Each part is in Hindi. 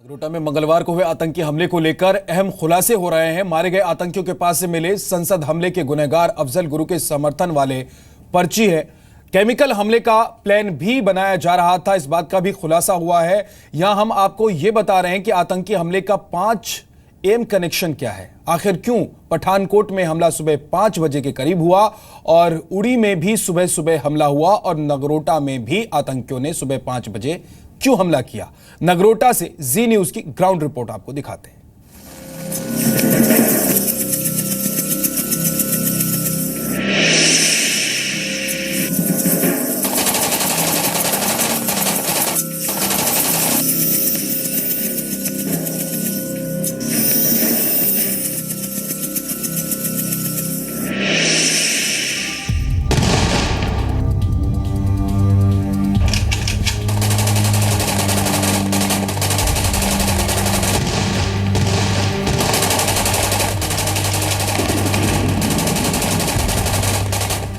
नगरोटा में मंगलवार को हुए आतंकी हमले को लेकर अहम खुलासे हो रहे हैं। मारे गए आतंकियों के पास से मिले संसद हमले के गुनहगार अफजल गुरु के समर्थन वाले पर्ची है। केमिकल हमले का प्लान भी बनाया जा रहा था, इस बात का भी खुलासा हुआ है। यहां हम आपको यह बता रहे हैं कि आतंकी हमले का 5 AM कनेक्शन क्या है, आखिर क्यों पठानकोट में हमला सुबह 5 बजे के करीब हुआ और उड़ी में भी सुबह सुबह हमला हुआ और नगरोटा में भी आतंकियों ने सुबह 5 बजे क्यों हमला किया। नगरोटा से जी न्यूज की ग्राउंड रिपोर्ट आपको दिखाते हैं।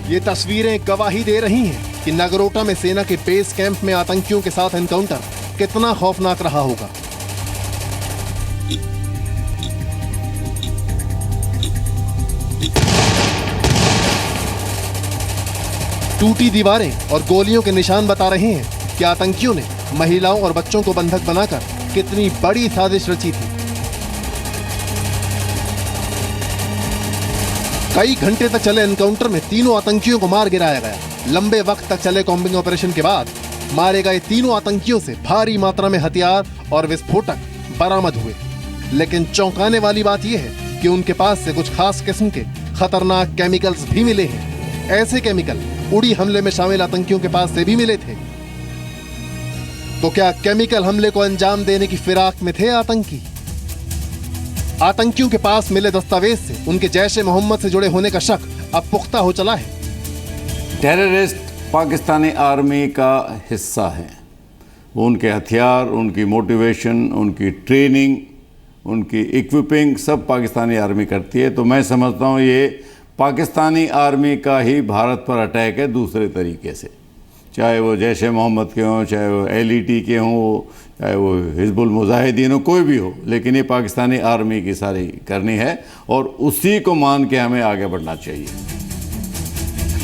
ये तस्वीरें गवाही दे रही हैं कि नगरोटा में सेना के बेस कैंप में आतंकियों के साथ एनकाउंटर कितना खौफनाक रहा होगा। टूटी दीवारें और गोलियों के निशान बता रहे हैं कि आतंकियों ने महिलाओं और बच्चों को बंधक बनाकर कितनी बड़ी साजिश रची थी। कई घंटे तक चले एनकाउंटर में तीनों आतंकियों को मार गिराया गया। लंबे वक्त तक चले कॉम्बिंग ऑपरेशन के बाद मारे गए तीनों आतंकियों से भारी मात्रा में हथियार और विस्फोटक बरामद हुए। लेकिन चौंकाने वाली बात यह है कि उनके पास से कुछ खास किस्म के खतरनाक केमिकल्स भी मिले हैं। ऐसे केमिकल उड़ी हमले में शामिल आतंकियों के पास से भी मिले थे। तो क्या केमिकल हमले को अंजाम देने की फिराक में थे आतंकी? आतंकियों के पास मिले दस्तावेज से उनके जैश ए मोहम्मद से जुड़े होने का शक अब पुख्ता हो चला है। टेररिस्ट पाकिस्तानी आर्मी का हिस्सा हैं। वो उनके हथियार, उनकी मोटिवेशन, उनकी ट्रेनिंग, उनकी इक्विपिंग सब पाकिस्तानी आर्मी करती है। तो मैं समझता हूँ ये पाकिस्तानी आर्मी का ही भारत पर अटैक है दूसरे तरीके से। चाहे वो जैश ए मोहम्मद के हों, चाहे वो LET के हों, चाहे वो हिजबुल मुजाहिदीन हो, कोई भी हो, लेकिन ये पाकिस्तानी आर्मी की सारी करनी है और उसी को मान के हमें आगे बढ़ना चाहिए।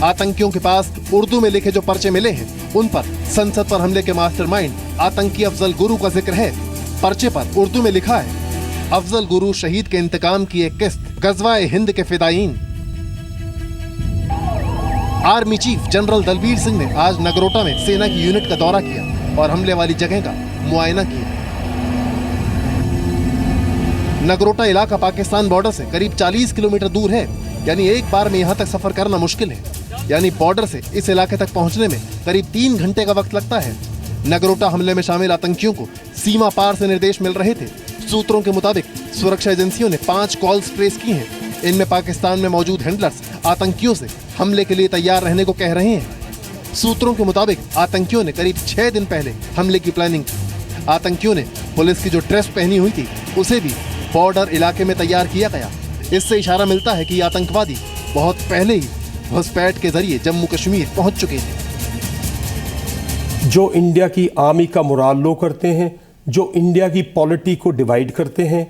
आतंकियों के पास उर्दू में लिखे जो पर्चे मिले हैं उन पर संसद पर हमले के मास्टरमाइंड आतंकी अफजल गुरु का जिक्र है। पर्चे पर उर्दू में लिखा है, अफजल गुरु शहीद के इंतकाम की एक किस्त, गजवाए हिंद के फिदायीन। Army chief general Dalbir Singh ने आज नगरोटा में सेना की यूनिट का दौरा किया और हमले वाली जगह का मुआयना किया। नगरोटा इलाका पाकिस्तान बॉर्डर से करीब 40 किलोमीटर दूर है, यानी एक बार में यहां तक सफर करना मुश्किल है। यानी बॉर्डर से इस इलाके तक पहुंचने में करीब 3 घंटे का वक्त लगता है। नगरोटा हमले में शामिल आतंकियों को सीमा पार से निर्देश मिल रहे थे। सूत्रों के मुताबिक सुरक्षा एजेंसियों ने 5 कॉल्स ट्रेस की हैं। इनमें पाकिस्तान में मौजूद हैंडलर्स आतंकियों से हमले के लिए तैयार रहने को कह रहे हैं। सूत्रों के मुताबिक आतंकियों ने करीब 6 दिन पहले हमले की प्लानिंग की। आतंकियों ने पुलिस की जो ड्रेस पहनी हुई थी उसे भी बॉर्डर इलाके में तैयार किया गया। इससे इशारा मिलता है कि ये आतंकवादी बहुत पहले ही घुसपैठ के जरिए जम्मू कश्मीर पहुंच चुके थे। जो इंडिया की आर्मी का मोराल लो करते हैं, जो इंडिया की पॉलिटी को डिवाइड करते हैं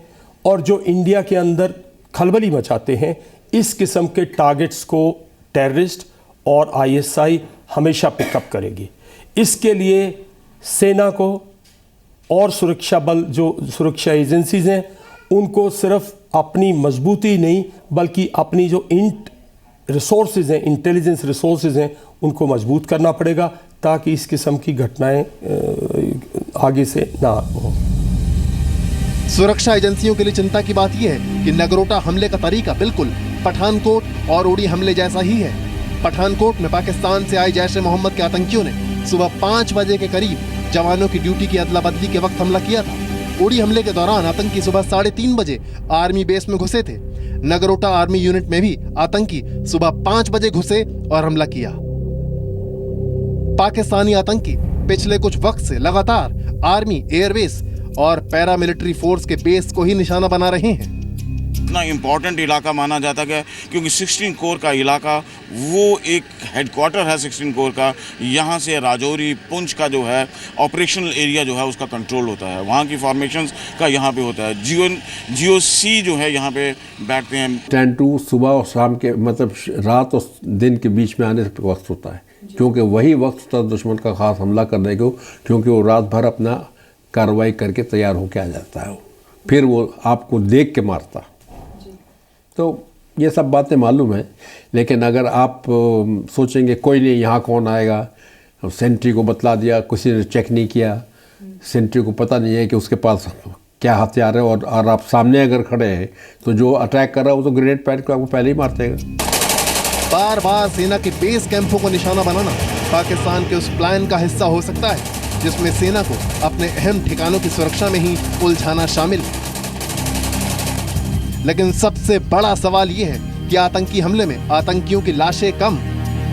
और जो इंडिया के अंदर खलबली मचाते हैं, इस किस्म के टारगेट्स को टेररिस्ट और ISI हमेशा पिकअप करेगी। इसके लिए सेना को और सुरक्षा बल, जो सुरक्षा एजेंसीज हैं, उनको सिर्फ अपनी मजबूती नहीं बल्कि अपनी जो रिसोर्सेज हैं, इंटेलिजेंस रिसोर्सेज हैं, उनको मजबूत करना पड़ेगा ताकि इस किस्म की घटनाएं आगे से ना हो। सुरक्षा एजेंसियों के लिए चिंता की बात यह है कि नगरोटा हमले का तरीका बिल्कुल पठानकोट और उड़ी हमले जैसा ही है। पठानकोट में पाकिस्तान से आए जैश ए मोहम्मद के आतंकियों ने सुबह 5 बजे के करीब जवानों की ड्यूटी की अदला बदली के वक्त हमला किया था। उड़ी हमले के दौरान आतंकी सुबह 3:30 बजे आर्मी बेस में घुसे थे। नगरोटा आर्मी यूनिट में भी आतंकी सुबह 5 बजे घुसे और हमला किया। पाकिस्तानी आतंकी पिछले कुछ वक्त से लगातार आर्मी, एयरबेस और पैरामिलिट्री फोर्स के बेस को ही निशाना बना रहे हैं। इतना इम्पॉर्टेंट इलाका माना जाता है क्योंकि 16 कोर का इलाका वो एक हेडक्वार्टर है 16 कोर का। यहाँ से राजौरी पुंछ का जो है ऑपरेशनल एरिया जो है उसका कंट्रोल होता है, वहाँ की फॉर्मेशंस का यहाँ पे होता है। GOC जो है यहाँ पे बैठते हैं। 10 to सुबह और शाम के मतलब रात और दिन के बीच में आने का वक्त होता है, क्योंकि वही वक्त होता है दुश्मन का खास हमला करने को, क्योंकि वो रात भर अपना कार्रवाई करके तैयार होके आ जाता है, फिर वो आपको देख के मारता। तो ये सब बातें मालूम है, लेकिन अगर आप सोचेंगे कोई नहीं यहाँ कौन आएगा, सेंट्री को बतला दिया, किसी ने चेक नहीं किया, सेंट्री को पता नहीं है कि उसके पास क्या हथियार है, और आप सामने अगर खड़े हैं तो जो अटैक कर रहा है वो तो ग्रेनेड पैड को आपको पहले ही मार देगा। बार बार सेना के बेस कैंपों को निशाना बनाना पाकिस्तान के उस प्लान का हिस्सा हो सकता है जिसमें सेना को अपने अहम ठिकानों की सुरक्षा में ही उलझाना शामिल है। लेकिन सबसे बड़ा सवाल यह है कि आतंकी हमले में आतंकियों की लाशें कम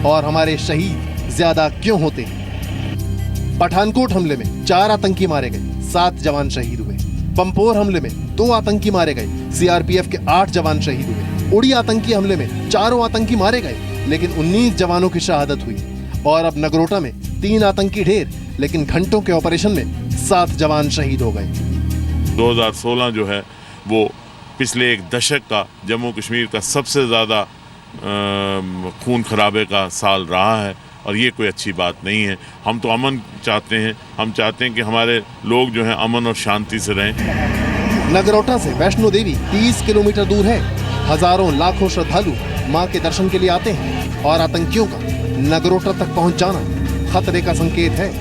और हमारे शहीद ज्यादा क्यों होते हैं। पठानकोट हमले में 4 आतंकी मारे गए, 7 जवान शहीद हुए। पंपोर हमले में 2 आतंकी मारे गए, CRPF के 8 जवान शहीद हुए। उड़ी आतंकी हमले में 4 आतंकी मारे गए, लेकिन 19 जवानों की शहादत हुई। और अब नगरोटा में 3 आतंकी ढेर, लेकिन घंटों के ऑपरेशन में 7 जवान शहीद हो गए। 2016 जो है वो पिछले एक दशक का जम्मू कश्मीर का सबसे ज़्यादा खून खराबे का साल रहा है, और ये कोई अच्छी बात नहीं है। हम तो अमन चाहते हैं, हम चाहते हैं कि हमारे लोग जो हैं अमन और शांति से रहें। नगरोटा से वैष्णो देवी 30 किलोमीटर दूर है। हजारों लाखों श्रद्धालु मां के दर्शन के लिए आते हैं, और आतंकियों का नगरोटा तक पहुंच जाना खतरे का संकेत है।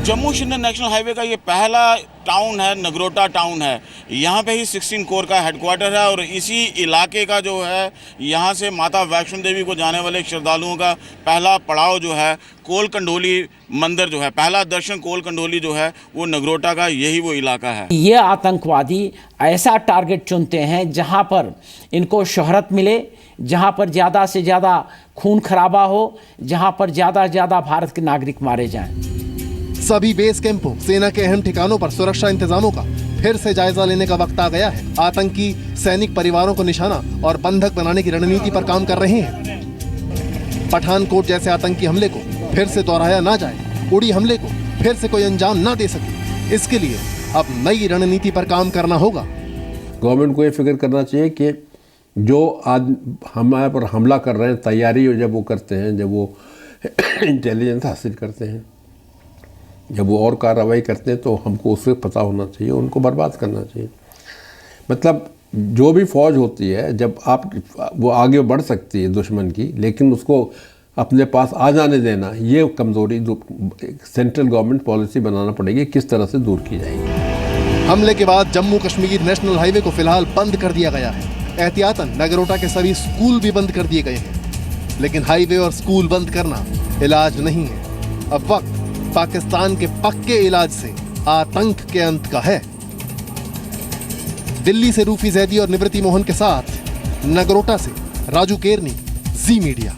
जम्मू श्रीनगर नेशनल हाईवे का ये पहला टाउन है, नगरोटा टाउन है। यहाँ पे ही 16 कोर का हेडक्वार्टर है, और इसी इलाके का जो है यहाँ से माता वैष्णो देवी को जाने वाले श्रद्धालुओं का पहला पड़ाव जो है कोल कंडोली मंदिर जो है, पहला दर्शन कोल कंडोली जो है वो नगरोटा का यही वो इलाका है। ये आतंकवादी ऐसा टारगेट चुनते हैं जहाँ पर इनको शोहरत मिले, जहाँ पर ज़्यादा से ज़्यादा खून खराबा हो, जहाँ पर ज़्यादा से ज़्यादा भारत के नागरिक मारे जाएं। सभी बेस कैंपों, सेना के अहम ठिकानों पर सुरक्षा इंतजामों का फिर से जायजा लेने का वक्त आ गया है। आतंकी सैनिक परिवारों को निशाना और बंधक बनाने की रणनीति पर काम कर रहे हैं। पठानकोट जैसे आतंकी हमले को फिर से दोहराया ना जाए, उड़ी हमले को फिर से कोई अंजाम ना दे सके, इसके लिए अब नई रणनीति पर काम करना होगा। गवर्नमेंट को ये फिक्र करना चाहिए कि जो आज हमारे पर हमला कर रहे हैं, तैयारी जब वो करते हैं, जब वो इंटेलिजेंस हासिल करते हैं, जब वो और कार्रवाई करते हैं, तो हमको उससे पता होना चाहिए, उनको बर्बाद करना चाहिए। मतलब जो भी फौज होती है, जब आप वो आगे बढ़ सकती है दुश्मन की, लेकिन उसको अपने पास आ जाने देना, ये कमज़ोरी सेंट्रल गवर्नमेंट पॉलिसी बनाना पड़ेगी, किस तरह से दूर की जाएगी। हमले के बाद जम्मू कश्मीर नेशनल हाईवे को फिलहाल बंद कर दिया गया है। एहतियातन नगरोटा के सभी स्कूल भी बंद कर दिए गए हैं, लेकिन हाईवे और स्कूल बंद करना इलाज नहीं है। अब वक्त पाकिस्तान के पक्के इलाज से आतंक के अंत का है। दिल्ली से रूफी जैदी और निवृत्ति मोहन के साथ नगरोटा से राजू केरनी, जी मीडिया।